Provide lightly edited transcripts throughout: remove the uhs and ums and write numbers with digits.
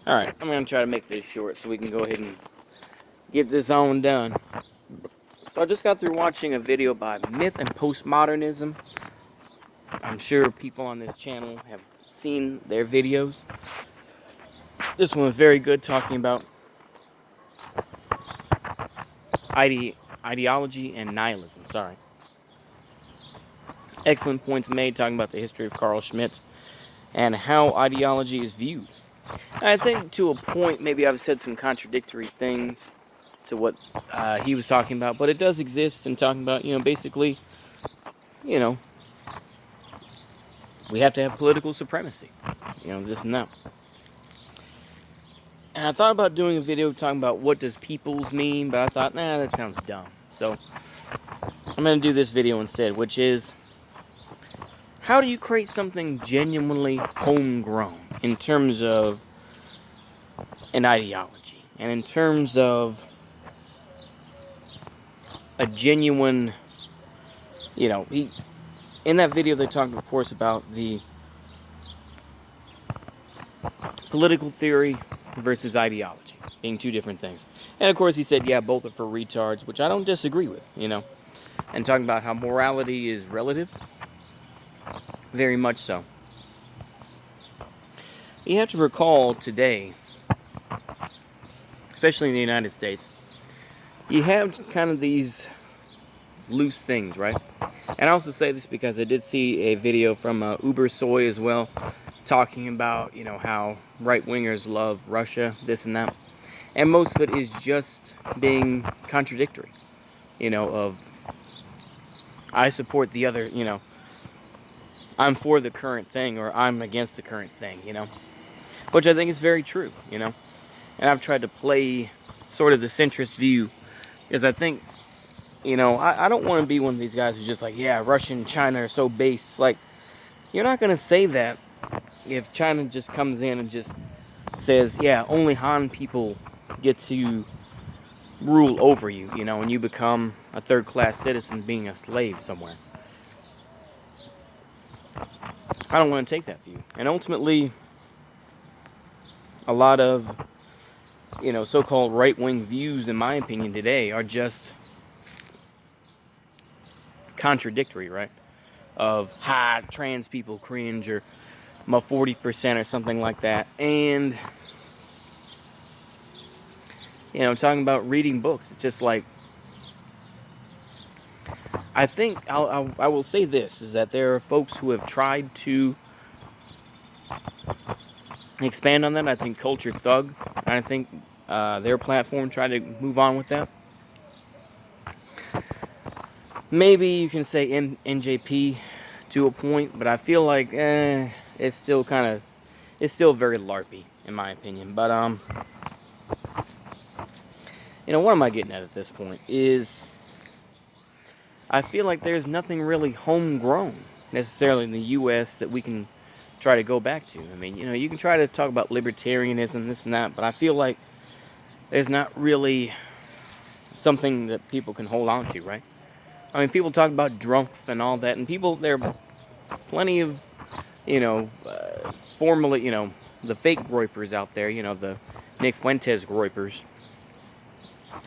Alright, I'm going to try to make this short so we can go ahead and get this on done. So I just got through watching a video by Myth and Postmodernism. I'm sure people on this channel have seen their videos. This one was very good, talking about ideology and nihilism. Excellent points made, talking about the history of Carl Schmitt and how ideology is viewed. I think to a point, maybe I've said some contradictory things to what he was talking about, but it does exist, and talking about, basically, we have to have political supremacy, this and that. And I thought about doing a video talking about what does peoples mean, but I thought, nah, that sounds dumb. So I'm going to do this video instead, which is, how do you create something genuinely homegrown in terms of an ideology, and in terms of a genuine, in that video they talked, of course, about the political theory versus ideology being two different things. And of course he said, yeah, both are for retards, which I don't disagree with, and talking about how morality is relative. Very much so. You have to recall today, especially in the United States, you have kind of these loose things, right? And I also say this because I did see a video from Uber Soy as well, talking about, how right-wingers love Russia, this and that. And most of it is just being contradictory, of, I support the other, I'm for the current thing, or I'm against the current thing, which I think is very true, and I've tried to play sort of the centrist view, because I think, I don't want to be one of these guys who's just like, yeah, Russia and China are so base. It's like, you're not going to say that if China just comes in and just says, yeah, only Han people get to rule over you, and you become a third-class citizen being a slave somewhere. I don't want to take that view. And ultimately, a lot of, so-called right-wing views, in my opinion, today are just contradictory, right? Of, trans people cringe, or my 40% or something like that. And, talking about reading books, it's just like, I think I will say this, is that there are folks who have tried to expand on that. I think Culture Thug, I think their platform tried to move on with that. Maybe you can say NJP to a point, but I feel like it's still very LARPy in my opinion. But what am I getting at this point is, I feel like there's nothing really homegrown necessarily in the U.S. that we can try to go back to. I mean, you can try to talk about libertarianism, this and that, but I feel like there's not really something that people can hold on to, right? I mean, people talk about Drumpf and all that, and there are plenty of, formerly, the fake Groypers out there, the Nick Fuentes Groypers.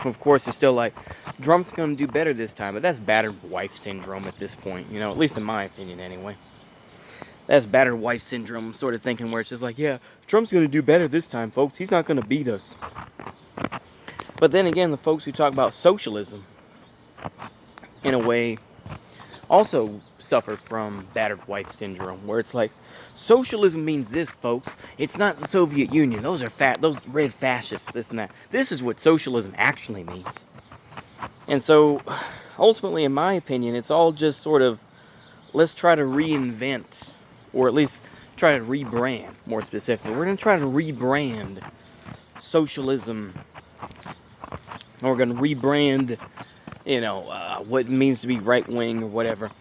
Of course, it's still like, Drumpf's going to do better this time, but that's battered wife syndrome at this point, at least in my opinion anyway. That's battered wife syndrome sort of thinking, where it's just like, yeah, Trump's going to do better this time, folks. He's not going to beat us. But then again, the folks who talk about socialism, in a way, also suffer from battered wife syndrome, where it's like, socialism means this, folks. It's not the Soviet Union. Those red fascists, this and that. This is what socialism actually means. And so, ultimately, in my opinion, it's all just sort of, let's try to reinvent, or at least try to rebrand, more specifically. We're going to try to rebrand socialism. We're going to rebrand, what it means to be right-wing or whatever.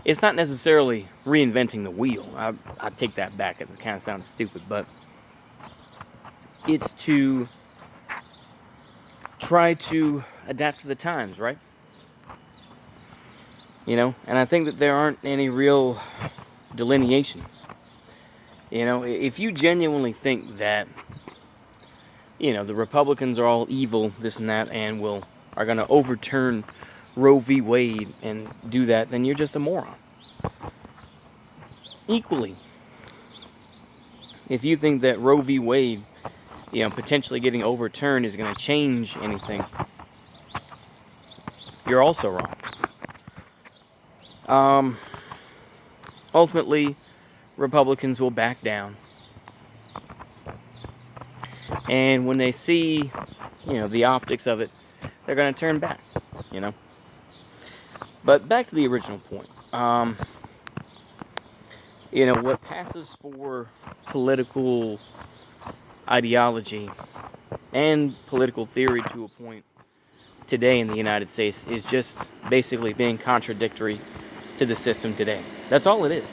It's not necessarily reinventing the wheel. I take that back. It kind of sounds stupid, but it's to try to adapt to the times, right? And I think that there aren't any real delineations. If you genuinely think that the Republicans are all evil, this and that, and are going to overturn Roe v. Wade and do that, then you're just a moron. Equally, if you think that Roe v. Wade, potentially getting overturned is going to change anything, you're also wrong. Ultimately, Republicans will back down. And when they see, the optics of it, they're going to turn back, But back to the original point. What passes for political ideology and political theory to a point today in the United States is just basically being contradictory to the system today. That's all it is.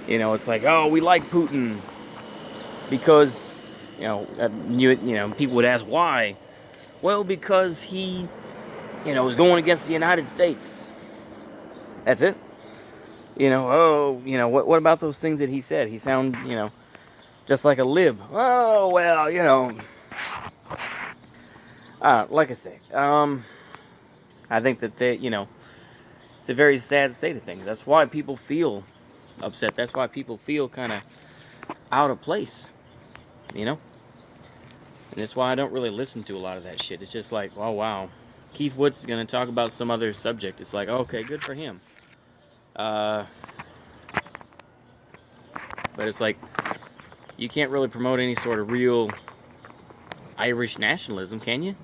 It's like, oh, we like Putin because, people would ask why. Well, because he, was going against the United States. That's it. What about those things that he said? He sounded, just like a lib. Oh, well, like I say, I think that it's a very sad state of things. That's why people feel upset. That's why people feel kind of out of place, And that's why I don't really listen to a lot of that shit. It's just like, oh, wow. Keith Woods is going to talk about some other subject. It's like, okay, good for him. But it's like, you can't really promote any sort of real Irish nationalism, can you?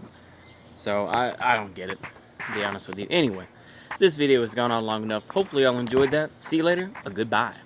So, I don't get it, to be honest with you. Anyway, this video has gone on long enough. Hopefully y'all enjoyed that. See you later. Goodbye.